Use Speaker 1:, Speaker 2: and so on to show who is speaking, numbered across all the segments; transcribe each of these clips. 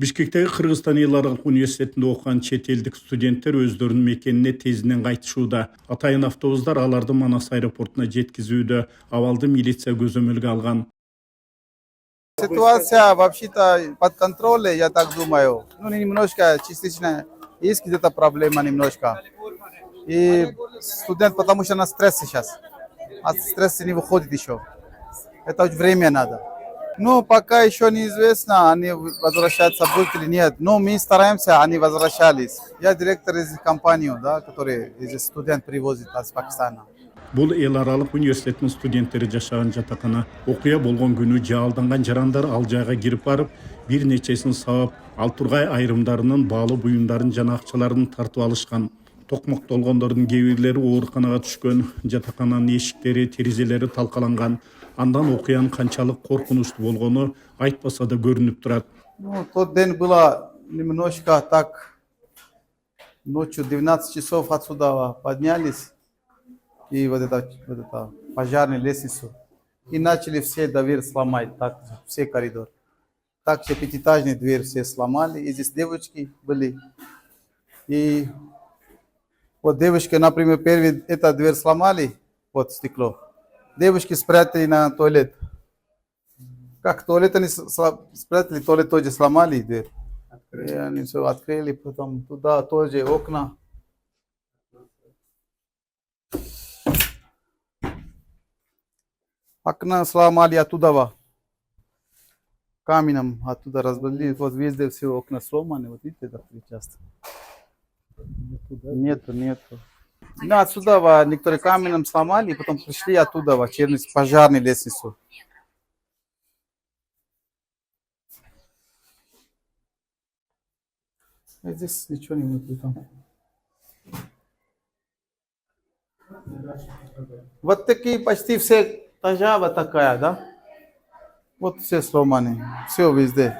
Speaker 1: Бишкектеги Кыргызстан Эл аралык университетинде окуган чет элдик студенттер өздөрүнүн мекенине тезинен кайтышууда. Атайын автобустар аларды Манас аэропортуна жеткизүүдө. Абалды милиция көзөмөлгө алган.
Speaker 2: Ситуация вообще-то под контролем, я так думаю. Ну, немножко частично есть где-то проблема немножко. И студент, потому что на стрессе сейчас. От стресса не выходит еще. Это время надо. Ну, пока еще неизвестно, они возвращаться будут или нет. Но мы стараемся, они возвращались. Я директор из компании, да, который из студент привозит из Пакистана.
Speaker 1: Бул эл аралык университеттин студенттери жашаган жатакана. Окуя болгон күнү жаалданган жарандар ал жайга кирип барып, бир нечесин сабап, ал тургай айрымдарынын баалуу буюмдарын жана акчаларын тартып алышкан. Токмоктолгондордун кээ бирлери ооруканага түшкөн, жатакананын эшиктери, терезелери талкаланган. Андан окуянын канчалык коркунучтуу болгону айтпаса да көрүнүп турат.
Speaker 2: Ну, тот день было немножко так. Ночью 12 часов отсюда поднялись. И вот это пожарную лестницу. И начали все дверь сломать, так, все коридоры. Так все пятиэтажные двери все сломали. И здесь девочки были. И вот девочки, например, первый эту дверь сломали, вот стекло. Девочки спрятали на туалет. Как туалет они спрятали, туалет тоже сломали дверь. И они все открыли, потом туда тоже окна. Окна сломали оттуда. Каменем оттуда разбили. Вот везде все окна сломаны. Вот видите, так часто. Нету. Да, отсюда некоторые каменем сломали, и потом пришли оттуда через пожарную лестницу. И здесь ничего не внутри там. Вот такие почти все этажа вот такая, да? Вот все сломаны, все везде.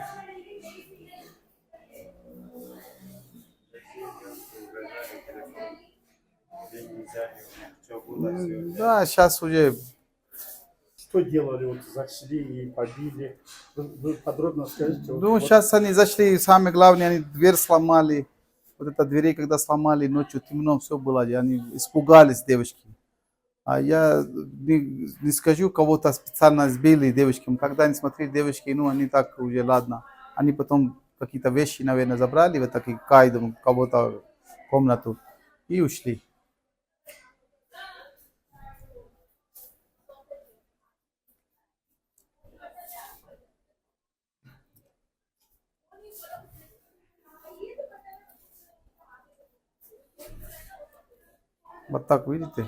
Speaker 2: Да, сейчас уже.
Speaker 1: Что делали? Вот зашли и побили. Вы подробно скажите.
Speaker 2: Ну, сейчас они зашли, самое главное, они дверь сломали. Вот это двери, когда сломали, ночью темно, все было, и они испугались, девочки. А я не скажу, кого-то специально сбили девочкам. Когда они смотрели девочки, ну, они так уже, ладно. Они потом какие-то вещи, наверное, забрали, вот такие кайдом, кого-то в комнату и ушли. Вот так, видите?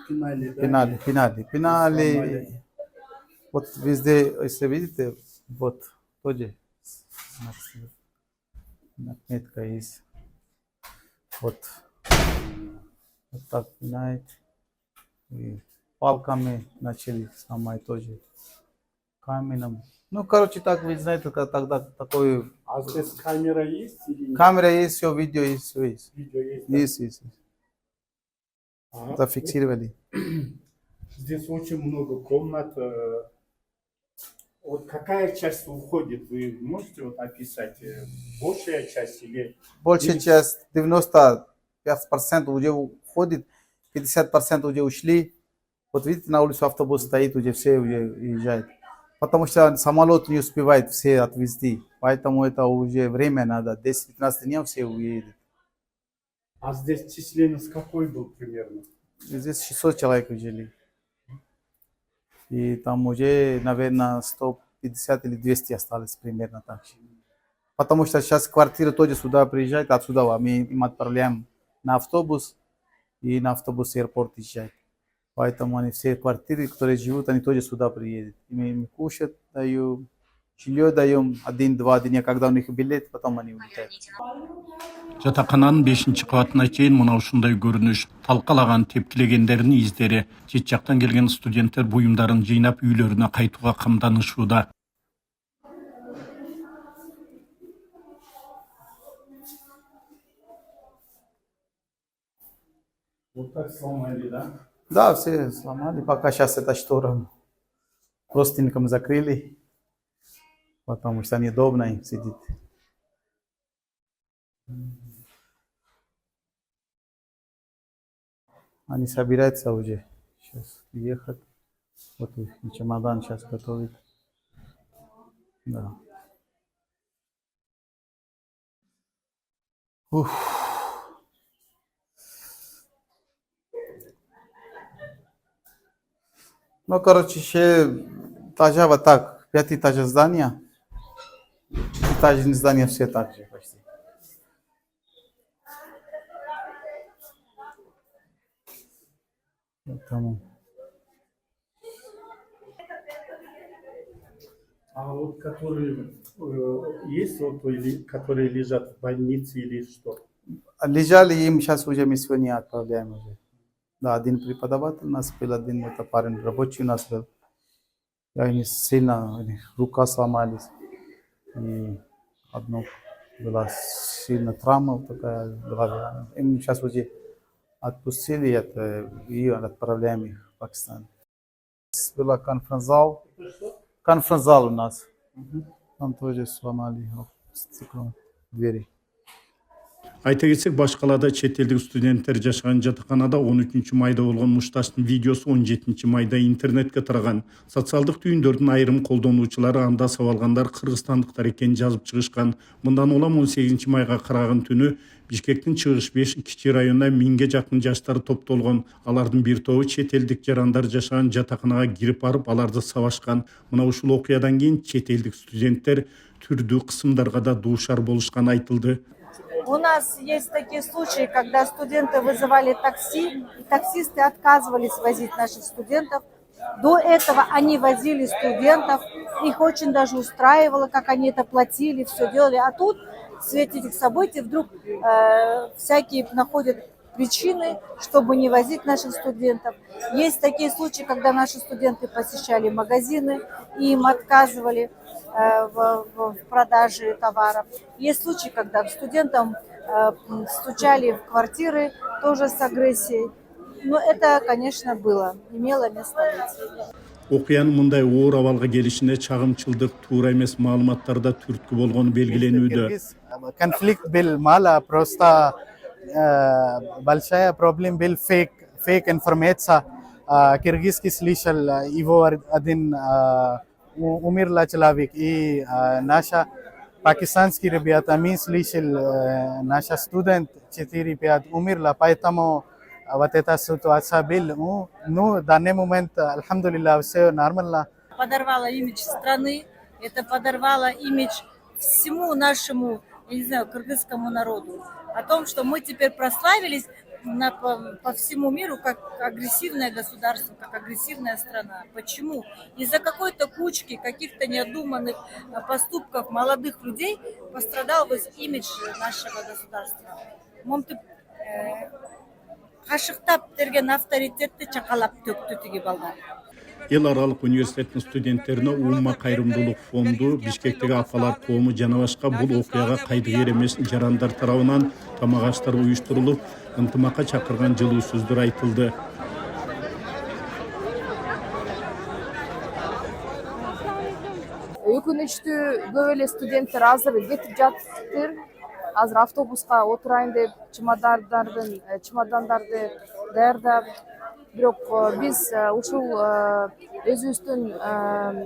Speaker 2: Пинали. Вот везде, если видите, вот тоже отметка есть. Вот так пинает. И палками начали сломать тоже. Каменем. Ну, короче, так вы знаете, тогда такой...
Speaker 1: А здесь камера есть или нет?
Speaker 2: Камера есть, все, видео есть, все есть.
Speaker 1: Видео есть? Да?
Speaker 2: Есть.
Speaker 1: Ага.
Speaker 2: Зафиксировали.
Speaker 1: Здесь очень много комнат. Вот какая часть уходит, вы можете вот описать? Большая часть или...
Speaker 2: Большая часть, 95% уже уходит, 50% уже ушли. Вот видите, на улице автобус стоит, уже все уже уезжают. Потому что самолет не успевает все отвезти. Поэтому это уже время надо. 10-15 дней все уедут.
Speaker 1: А здесь численность какой был примерно?
Speaker 2: Здесь 600 человек жили. И там уже, наверное, 150 или 200 осталось примерно так же. Потому что сейчас квартира тоже сюда приезжает, отсюда мы им отправляем на автобус, и на автобус аэропорт езжает. Поэтому они все квартиры, которые живут, они тоже сюда приедут. И мы им кушать даем, жилье даем 1-2 дня, когда у них билет, потом они улетают.
Speaker 1: Жатакананын 5-чи кабатына чейин мына ушундай көрүнүш. Талкалаган, тепкилегендердин издери. Чет жактан келген студенттер буюмдарын жыйнап үйлөрүнө кайтууга камданышууда. Вот так сломали, да?
Speaker 2: Да, все сломали. Пока сейчас это штора простынком закрыли. потому что неудобно им сидеть. Они собираются уже сейчас ехать. Вот их чемодан сейчас готовит. Да. Уф. Ну, короче, еще этажа вот так, 5 этажей здания. Этажные здания все так же почти. Поэтому.
Speaker 1: А вот которые есть вот, или которые лежат в больнице или что?
Speaker 2: Лежали им, сейчас уже мы сегодня отправляем уже. Да, один преподаватель у нас был, один это парень рабочий у нас был. И они сильно, рука сломались. И одно была сильно травма такая в голове. Им сейчас уже отпустили это, и отправляем их в Пакистан. Была конференц-зал. Конференц-зал у нас. Там тоже сломали стекло, двери.
Speaker 1: Айта кетсек, башкалада чет элдик студенттер жашаган жатаканада 13 майда болгон мушташтын видеосу 17 майда интернетке тараган. Социалдык түйүндөрдүн айрым колдонуучулары анда сабалгандар кыргызстандыктар экенин жазып чыгышкан. Мындан улам 18 майга караган түнү Бишкектин чыгыш 5 кичи районуна 1000ге жакын жаштар топтолгон. Алардын бир тобу чет элдик жарандар жашаган жатаканага кирип барып, аларды сабашкан. Мына ушул окуядан кийин чет элдик студенттер түрдүү кысымдарга да дуушар болушканы айтылды.
Speaker 3: У нас есть такие случаи, когда студенты вызывали такси, и таксисты отказывались возить наших студентов. До этого они возили студентов, их очень даже устраивало, как они это платили, все делали. А тут в свете этих событий вдруг всякие находят причины, чтобы не возить наших студентов. Есть такие случаи, когда наши студенты посещали магазины, и им отказывали в продаже товаров. Есть случаи, когда студентам стучали в квартиры, тоже с агрессией. Но это, конечно, было, имело место быть.
Speaker 1: Окуянын мындай оор абалга келишине чагымчылдык, туура эмес маалыматтарда түрткү болгону белгиленүүдө.
Speaker 2: Конфликт был мало, просто большая проблема был фейк информация. Киргизский слышал, его один умерла человек, и наша пакистанские ребята, мы слышали, наша студент 4-5 умерла, поэтому вот эта ситуация была. Ну, в данный момент, альхамдулилля, все нормально.
Speaker 3: Подорвало имидж страны, это подорвало имидж всему нашему, я не знаю, кыргызскому народу. О том, что мы теперь прославились по всему миру как агрессивное государство, как агрессивная страна. Почему? Из-за какой-то кучки каких-то необдуманных поступков молодых людей пострадал весь имидж нашего государства. Кашыктап берген авторитетти чакалап төктү тиги балдар.
Speaker 1: Эл аралык университеттин студенттерине Умма кайрымдуулук фонду, Бишкектеги апалар коому жана башка бул окуяга кайдыгер эмес жарандар тарабынан тамак аштар уюштурулуп, ынтымакка чакырган жылуу сөздөр айтылды.
Speaker 4: Өкүнүчтүү көп эле студенттер азыр кетип жатыптыр. Азыр автобуска отурайын деп чемодандарды даярдап, бирок биз ушул өзүбүздүн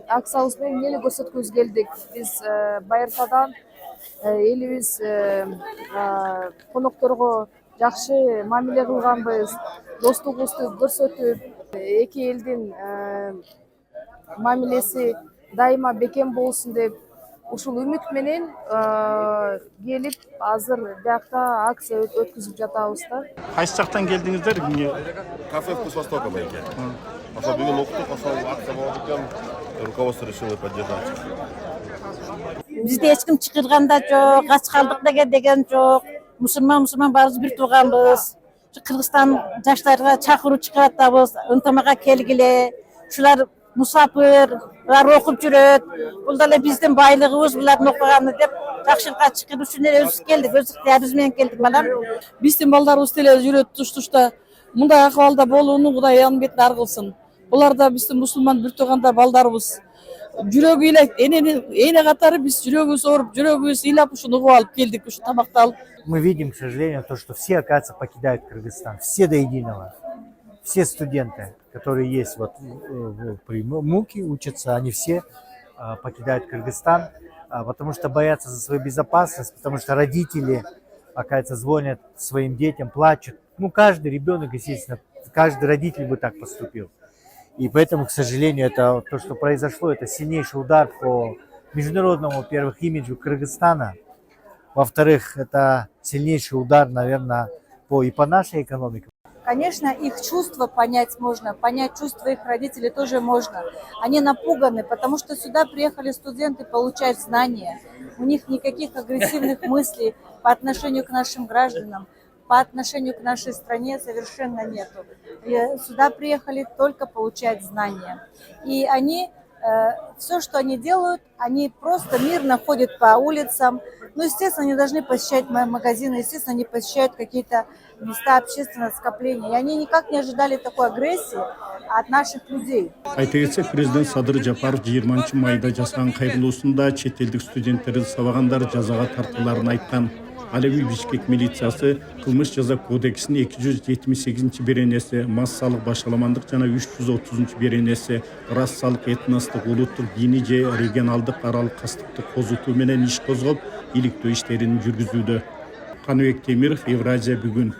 Speaker 4: акциябыз менен эмнени көрсөткүбүз келдик. Биз байыртадан элибиз конокторго жакшы мамиле кылганбыз, достугубузду көрсөтүп, эки элдин мамилеси дайыма бекем болсун деп ушул үмүт менен келип азыр биякта акция өткүзүп жатабыз да.
Speaker 1: Кайсы жактан келдиңиздер?
Speaker 5: Кафе «Вкус Востока» байке. Бүгін оқытып, осал акция болуп экен, руководство решило поддержать.
Speaker 3: Бизде эч ким чакырганда жок, ач калдык деген жок. Мусулман баарыбыз бир тууганбыз. Кыргызстан жаштарга чакыруу чыгарып атабыз, ынтымакка келгиле. Ушулар мусафирлар окуп жүрөт. Бул деле биздин байлыгыбыз, булардын окуганы деп жакшылыкка чыгып үчүн эле өзүбүз келдик, өз ыктыярыбыз менен келдик манан.
Speaker 6: Биздин балдарыбыз деле жүрөт туш-тушта. Мындай акыбалда болууну Кудай анын бетине ар кылсын. Булар да биздин мусулман бир туугандар балдарыбыз. жүрөгү ыйлайт. Эне катары биз жүрөгүбүз ооруп, жүрөгүбүз ыйлап ушуну угуп алып келдик, ушу тамакты алып.
Speaker 7: Мы видим, к сожалению, то, что все, оказывается, покидают Кыргызстан. Все до единого. Все студенты, которые есть вот при МУКе, учатся, они все покидают Кыргызстан, потому что боятся за свою безопасность, потому что родители, оказывается, звонят своим детям, плачут. Ну, каждый ребенок, естественно, каждый родитель бы так поступил. И поэтому, к сожалению, это то, что произошло, это сильнейший удар по международному, во-первых, имиджу Кыргызстана. Во-вторых, это сильнейший удар, наверное, и по нашей экономике.
Speaker 3: Конечно, их чувства понять можно, понять чувства их родителей тоже можно. Они напуганы, потому что сюда приехали студенты получать знания. У них никаких агрессивных мыслей по отношению к нашим гражданам, по отношению к нашей стране совершенно нету. И сюда приехали только получать знания. И они, все, что они делают, они просто мирно ходят по улицам. Ну, естественно, они должны посещать магазины, естественно, они посещают какие-то места общественного скопления. И они никак не ожидали такой агрессии от наших людей.
Speaker 1: Айта кетсек, президент Садыр Жапаров 20 майда жасаган кайрылуусунда чет элдик студенттерди сабагандар жазага тартыларын айткан. Ал эми Бишкек милициясы кылмыш жаза кодексинин 278 беренеси, массалык башаламандык жана 330 беренеси, рассалык, этностук, улуттук, диний же регионалдык аралык кастыкты козутуу менен иш козгоп, иликтөө иштерин жүргүзүүдө. Каныбек Темиров, Евразия бүгүн.